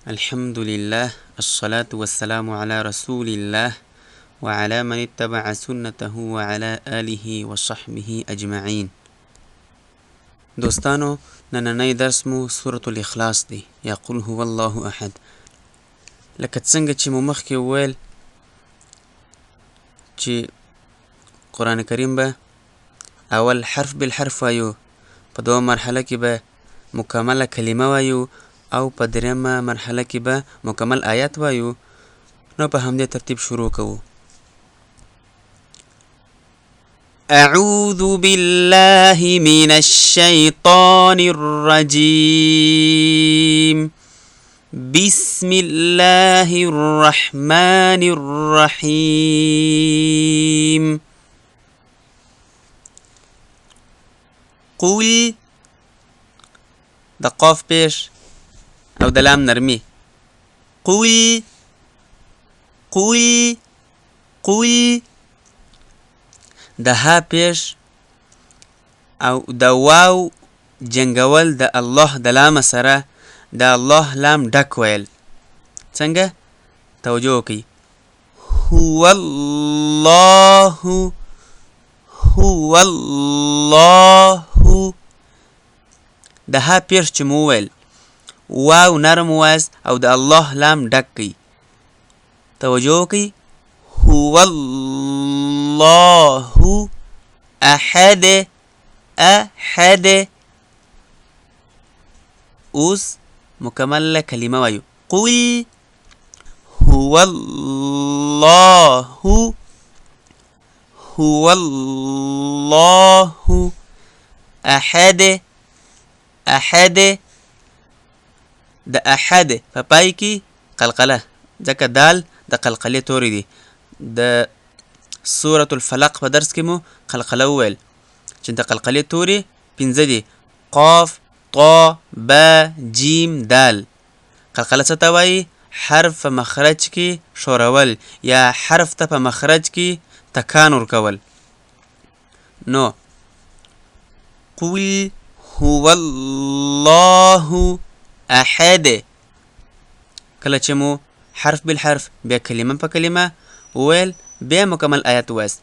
الحمد لله الصلاة والسلام على رسول الله وعلى من اتبع سنته وعلى آله وصحبه أجمعين. دوستانو نننی درس مو سورة الإخلاص دی یا قل هو الله أحد. لکه څنګه چې مو مخکې وویل چې قرآن کریم به اول حرف بالحرف وایو، په دوه مرحله کې به مکمله کلمه وایو او په درېمه مرحله کې به مکمل آیات وایو. نو په همدې ترتیب شروع کوو. أعوذ بالله من الشيطان الرجيم. بسم الله الرحمن الرحيم. قل د قاف پیش او د لام نرمی. قل قل قل د ها پیش او د واو جنگول د الله د لام سره د الله لام ډک ویل. څنګه؟ توجه وکړئ. هو الله هو الله. د ها پیش چې مو ویل واو نرم واز او د الله لام ډک کړئ. توجه وکړئ. هو الله احد احد. اوس مکمل کلمه وایو. قل هو الله هو الله احد احد. د احد په پای کې قلقله، ځکه دال د قلقلې توری دی. د سورة الفلق په درس کې مو قلقله وویل چې د قلقلې توری 5 دي: قاف، طا، با، جیم، دال. قلقله څه ته وایي؟ حرف په مخرج کې ښورول یا حرف ته په مخرج کې تکان ورکول. نو قل هو الله احد. کله چې مو حرف بالحرف بیا کلمه په کلمه وویل بیا مکمل آیات وایست.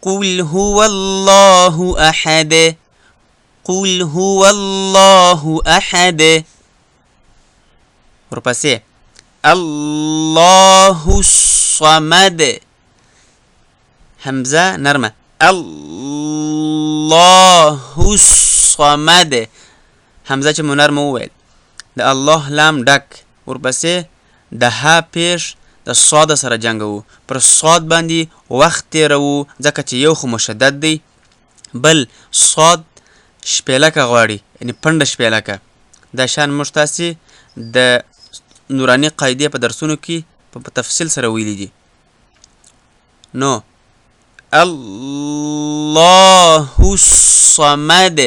قل هو الله احد قل هو الله احد. ورپسې الله الصمد. حمزه نرمه. الله الصمد. حمزه چې مو نرمه وویل د الله لام ډک. ورپسې د ها پیش د صاد سره جنګوو. پر صاد باندې وخت تیروو ځکه چې یو خو مشدد دی، بل صاد شپېلکه غواړي، یعنې پنډه شپېلکه. دا شان موږ تاسې د نوراني قاعدې په درسونو کې په تفصیل سره ویلي دي. نو الله الصمد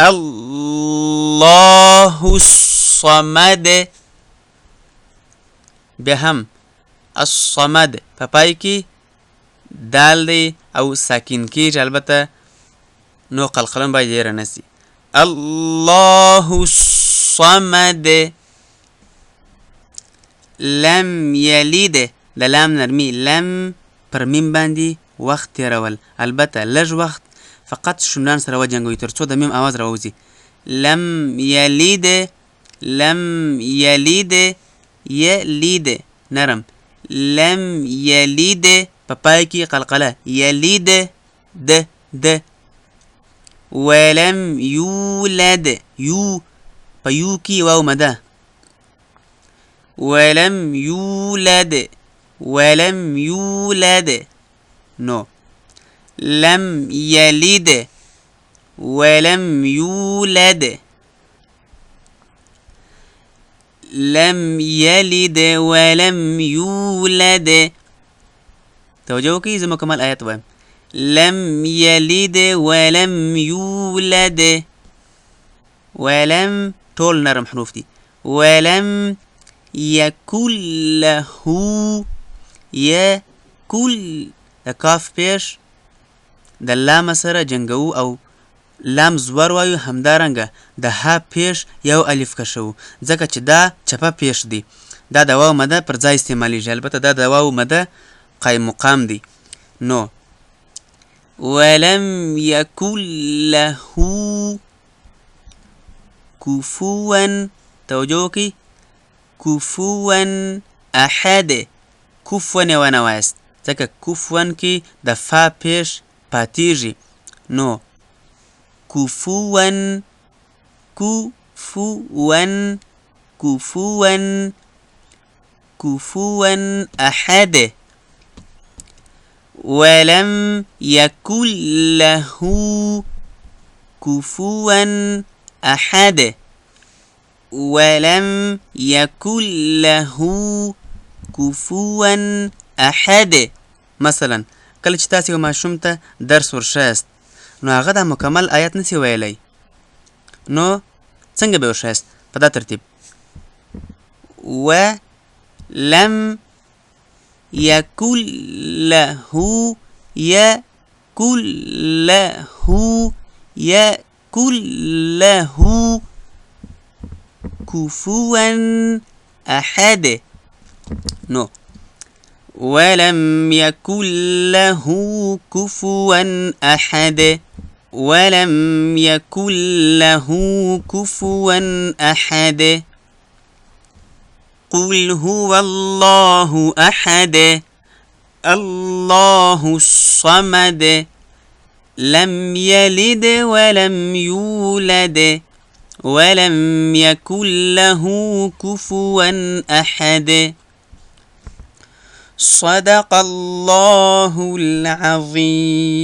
الله الصمد. بیا هم الصمد په پای کې دال دی او ساکن کېږي، البته نو قلقلن باید ډېره نسي. الله الصمد. لم یلد د لام نرمي. لم پر میم باندې وخت تېرول، البته لږ وخت فقط شونډان سره وجنګوئ تر څو د میم آواز راوځي. لم یلد لم یلد یلد نرم. لم یلد په پای کې قلقله. یلد د د. ولم یولد یو په یو کې واو مده. ولم یولد ولم یولد. نو لم یلد ولم یولد لم یلد ولم یولد. توجه وکړئ، زه مکمل آیت وایم. لم یلد ولم یولد. ولم ټول نرم حروف دي. ولم یکن له یکل. د کاف پیش د لام سره جنګو او لام زور وایو همدارنګه د ها پیش یو الف کشو ځکه چې دا چپه پیش دی دا د واو مده پر ځای استعمالیږي البته دا د واو مده قایم مقام دی نو ولم يكن له كفوا توجه کی كفوا احد كفوا ونه وایست ځکه کفوا کې د فا پیش پاتیږي نو كفوا كفوا كفوا كفوا أحد ولم يكن له كفوا أحد ولم يكن له كفوا أحد مثلا کله چې تاسو ماشوم ته درس ورشاست نو هغه د مکمل آیت نسی ویلی نو څنګه به ورشاست په دا ترتیب ولم يكن له يكن له كفوا أحد نو ولم يكن له كفوا أحد ولم يكن له كفوا أحد قل هو الله أحد الله الصمد لم يلد ولم يولد ولم يكن له كفوا أحد صدق الله العظيم